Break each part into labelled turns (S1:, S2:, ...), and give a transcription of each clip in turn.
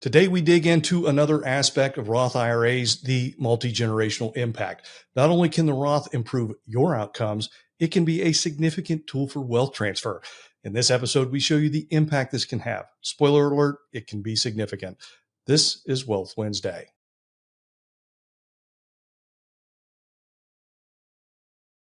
S1: Today, we dig into another aspect of Roth IRAs, the multi-generational impact. Not only can the Roth improve your outcomes, it can be a significant tool for wealth transfer. In this episode, we show you the impact this can have. Spoiler alert, it can be significant. This is Wealth Wednesday.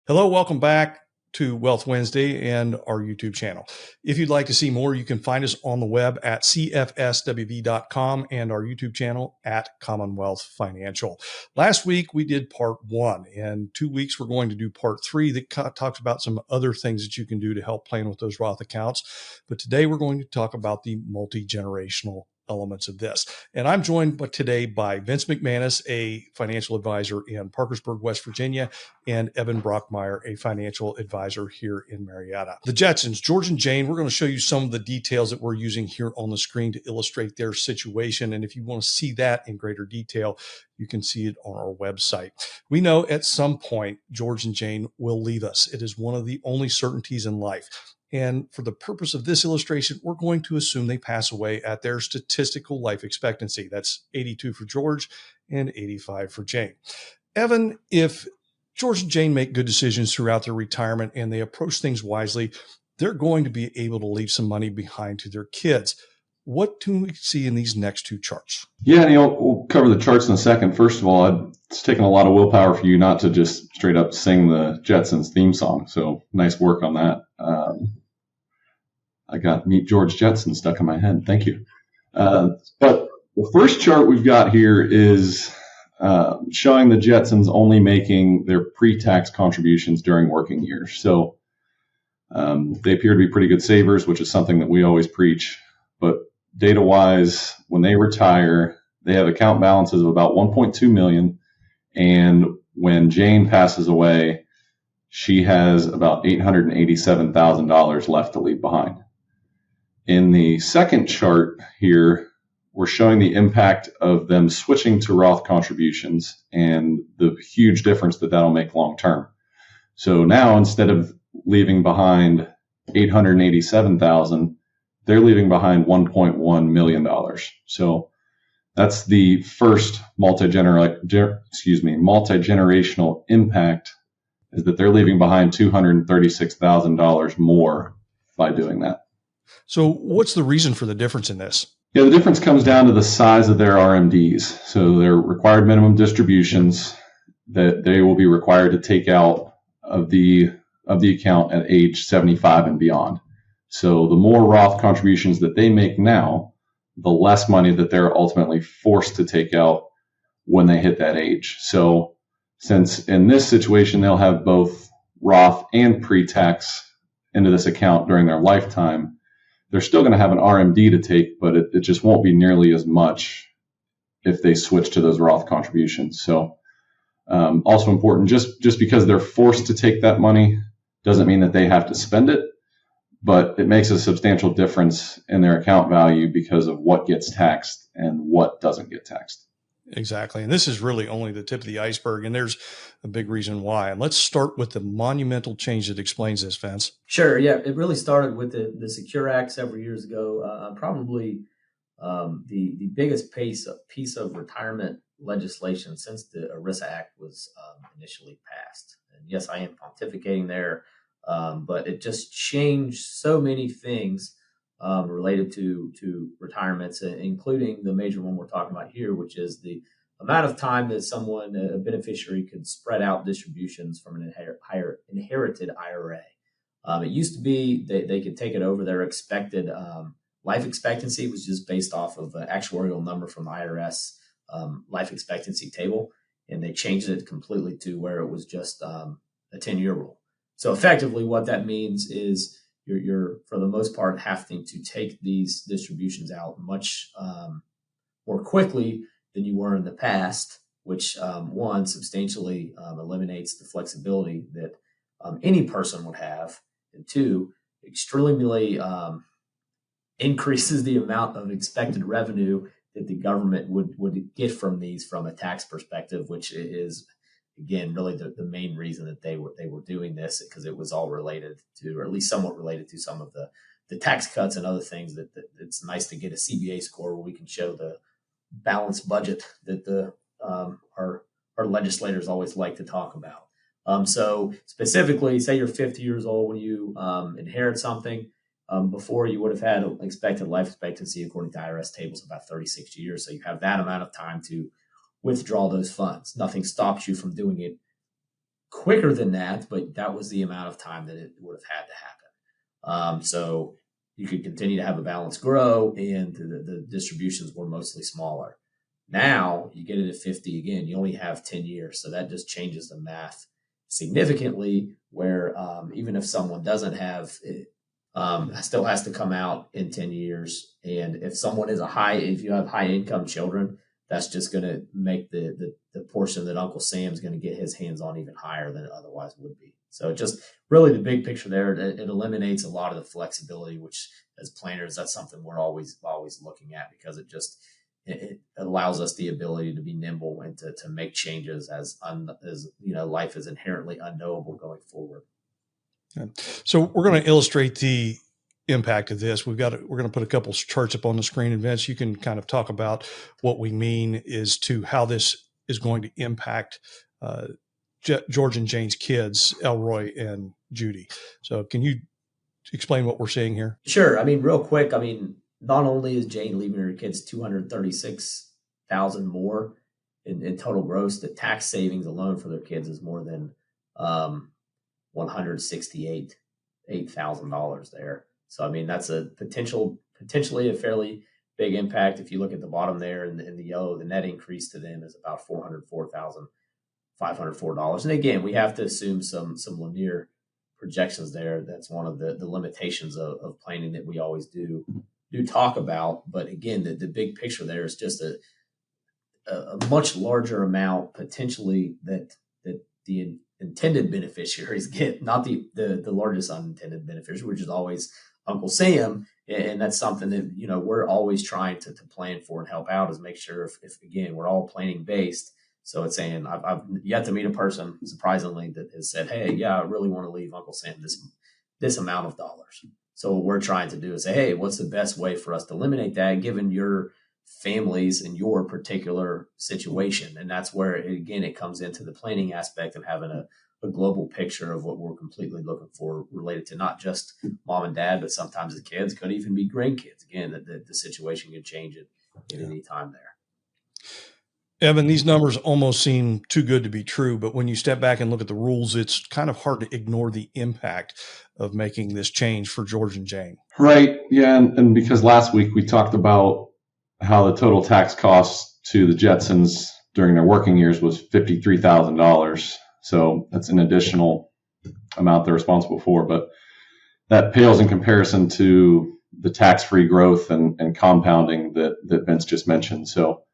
S1: Hello, welcome back to Wealth Wednesday and our YouTube channel. If you'd like to see more, you can find us on the web at cfswv.com and our YouTube channel at Commonwealth Financial. Last week, we did part 1, and 2 weeks, we're going to do part 3 that talks about some other things that you can do to help plan with those Roth accounts. But today, we're going to talk about the multi-generational elements of this. And I'm joined today by Vince McManus, a financial advisor in Parkersburg, West Virginia, and Evan Brockmeyer, a financial advisor here in Marietta. The Jetsons, George and Jane, we're going to show you some of the details that we're using here on the screen to illustrate their situation. And if you want to see that in greater detail, you can see it on our website. We know at some point, George and Jane will leave us. It is one of the only certainties in life. And for the purpose of this illustration, we're going to assume they pass away at their statistical life expectancy. That's 82 for George and 85 for Jane. Evan, if George and Jane make good decisions throughout their retirement and they approach things wisely, they're going to be able to leave some money behind to their kids. What do we see in these next 2 charts?
S2: Yeah, Neil, we'll cover the charts in a second. First of all, it's taken a lot of willpower for you not to just straight up sing the Jetsons theme song. So nice work on that. I got Meet George Jetson stuck in my head. Thank you. But the first chart we've got here is showing the Jetsons only making their pre-tax contributions during working years. So they appear to be pretty good savers, which is something that we always preach. But data-wise, when they retire, they have account balances of about $1.2 million. And when Jane passes away, she has about $887,000 left to leave behind. In the second chart here, we're showing the impact of them switching to Roth contributions and the huge difference that that'll make long term. So now, instead of leaving behind $887,000, they're leaving behind $1.1 million. So that's the first multi-generational impact, is that they're leaving behind $236,000 more by doing that.
S1: So what's the reason for the difference in this?
S2: Yeah, the difference comes down to the size of their RMDs. So their required minimum distributions that they will be required to take out of the account at age 75 and beyond. So the more Roth contributions that they make now, the less money that they're ultimately forced to take out when they hit that age. So since in this situation, they'll have both Roth and pre-tax into this account during their lifetime, they're still going to have an RMD to take, but it just won't be nearly as much if they switch to those Roth contributions. So also important, just because they're forced to take that money doesn't mean that they have to spend it, but it makes a substantial difference in their account value because of what gets taxed and what doesn't get taxed.
S1: Exactly. And this is really only the tip of the iceberg, and there's a big reason why. And let's start with the monumental change that explains this, Vince.
S3: Sure. Yeah, it really started with the Secure Act several years ago. Probably the biggest piece of retirement legislation since the ERISA Act was initially passed. And yes, I am pontificating there, but it just changed so many things related to retirements, including the major one we're talking about here, which is the amount of time that a beneficiary could spread out distributions from an inherited IRA. It used to be they could take it over their expected life expectancy was just based off of an actuarial number from the IRS life expectancy table, and they changed it completely to where it was just a 10-year rule. So effectively what that means is you're for the most part having to take these distributions out much more quickly than you were in the past, which one substantially eliminates the flexibility that any person would have, and two, extremely increases the amount of expected revenue that the government would get from these from a tax perspective, which is, again, really the main reason that they were doing this, because it was all related to, or at least somewhat related to, some of the the tax cuts and other things that it's nice to get a CBA score where we can show the balanced budget that our legislators always like to talk about. So specifically, say you're 50 years old when you inherit something. Before, you would have had expected life expectancy, according to IRS tables, about 36 years. So you have that amount of time to withdraw those funds. Nothing stops you from doing it quicker than that, but that was the amount of time that it would have had to happen. So you could continue to have a balance grow, and the distributions were mostly smaller. Now you get it at 50 again, you only have 10 years. So that just changes the math significantly, where even if someone doesn't have it, still has to come out in 10 years. And if someone is if you have high income children, that's just going to make the portion that Uncle Sam's going to get his hands on even higher than it otherwise would be. So just really the big picture there, it eliminates a lot of the flexibility, which as planners, that's something we're always looking at, because it allows us the ability to be nimble and to make changes as life is inherently unknowable going forward.
S1: So we're going to illustrate the impact of this. We're going to put a couple charts up on the screen, and Vince, you can kind of talk about what we mean is to how this is going to impact George and Jane's kids, Elroy and Judy. So can you explain what we're seeing here?
S3: Sure. I mean, real quick, not only is Jane leaving her kids $236,000 more in total gross, the tax savings alone for their kids is more than $168,000 there. So that's a potentially a fairly big impact. If you look at the bottom there in the yellow, the net increase to them is about $404,504. And again, we have to assume some linear projections there. That's one of the limitations of planning that we always do talk about. But again, the big picture there is just a much larger amount potentially that the intended beneficiaries get, not the largest unintended beneficiary, which is always Uncle Sam. And that's something that, we're always trying to plan for and help out, is make sure if again, we're all planning based. So it's saying, I've yet to meet a person, surprisingly, that has said, hey, yeah, I really want to leave Uncle Sam this amount of dollars. So what we're trying to do is say, hey, what's the best way for us to eliminate that, given your families and your particular situation? And that's where, again, it comes into the planning aspect of having a global picture of what we're completely looking for, related to not just mom and dad, but sometimes the kids, could even be grandkids. Again, the situation can change at any time there.
S1: Evan, these numbers almost seem too good to be true, but when you step back and look at the rules, it's kind of hard to ignore the impact of making this change for George and Jane.
S2: Right. Yeah. And because last week we talked about how the total tax cost to the Jetsons during their working years was $53,000. So that's an additional amount they're responsible for, but that pales in comparison to the tax-free growth and compounding that Vince just mentioned. So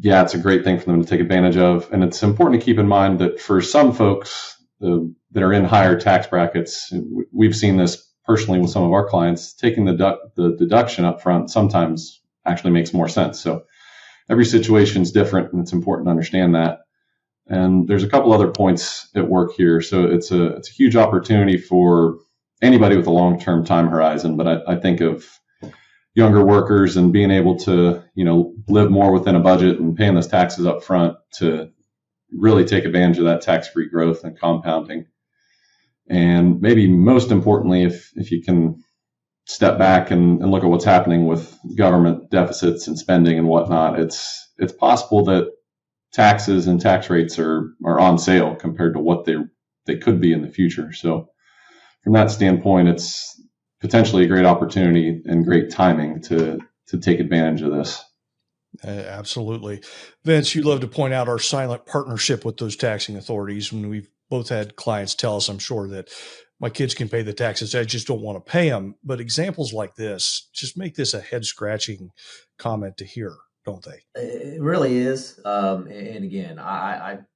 S2: yeah, it's a great thing for them to take advantage of. And it's important to keep in mind that for some folks that are in higher tax brackets, we've seen this personally with some of our clients, taking the deduction up front sometimes actually makes more sense. So every situation is different, and it's important to understand that. And there's a couple other points at work here. So it's a huge opportunity for anybody with a long-term time horizon. But I think of younger workers and being able to, live more within a budget and paying those taxes up front to really take advantage of that tax-free growth and compounding. And maybe most importantly, if you can step back and look at what's happening with government deficits and spending and whatnot, it's possible that taxes and tax rates are on sale compared to what they could be in the future. So from that standpoint, it's potentially a great opportunity and great timing to take advantage of this.
S1: Absolutely. Vince, you love to point out our silent partnership with those taxing authorities. When we've both had clients tell us, I'm sure, that my kids can pay the taxes, I just don't want to pay them. But examples like this just make this a head-scratching comment to hear, don't they?
S3: It really is. And again, I'm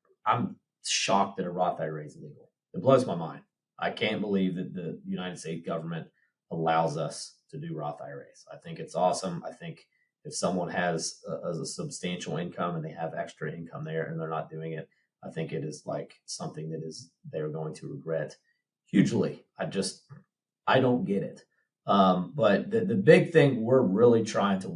S3: shocked that a Roth IRA is illegal. It blows my mind. I can't believe that the United States government allows us to do Roth IRAs. I think it's awesome. I think if someone has a substantial income and they have extra income there and they're not doing it, I think it is like something that they're going to regret hugely. I don't get it. But the big thing we're really trying to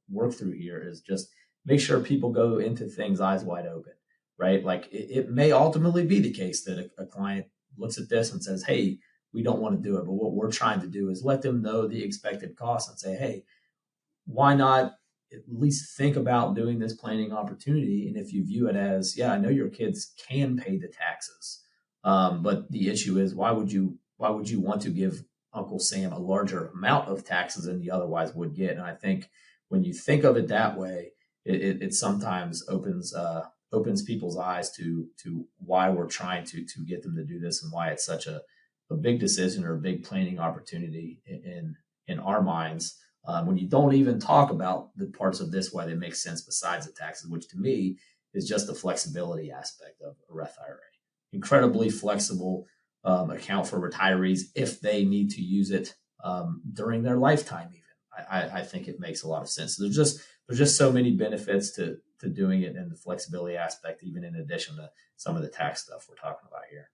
S3: work through here is just make sure people go into things eyes wide open, right? Like it may ultimately be the case that a client looks at this and says, "Hey, we don't want to do it." But what we're trying to do is let them know the expected costs and say, "Hey, why not at least think about doing this planning opportunity?" And if you view it as, yeah, I know your kids can pay the taxes, but the issue is, why would you want to give Uncle Sam a larger amount of taxes than he otherwise would get? And I think when you think of it that way, it sometimes opens people's eyes to why we're trying to get them to do this and why it's such a big decision or a big planning opportunity in our minds, when you don't even talk about the parts of this, why they make sense besides the taxes, which to me is just the flexibility aspect of a Roth IRA. Incredibly flexible account for retirees if they need to use it during their lifetime. Even I think it makes a lot of sense. So there's just so many benefits to doing it, and the flexibility aspect, even in addition to some of the tax stuff we're talking about here.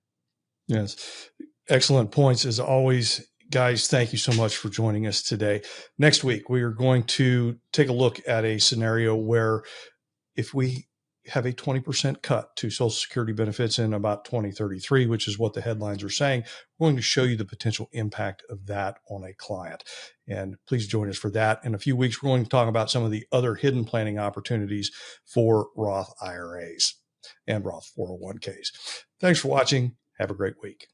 S1: Yes. Excellent points as always. Guys, thank you so much for joining us today. Next week, we are going to take a look at a scenario where if we have a 20% cut to Social Security benefits in about 2033, which is what the headlines are saying, we're going to show you the potential impact of that on a client. And please join us for that. In a few weeks, we're going to talk about some of the other hidden planning opportunities for Roth IRAs and Roth 401ks. Thanks for watching. Have a great week.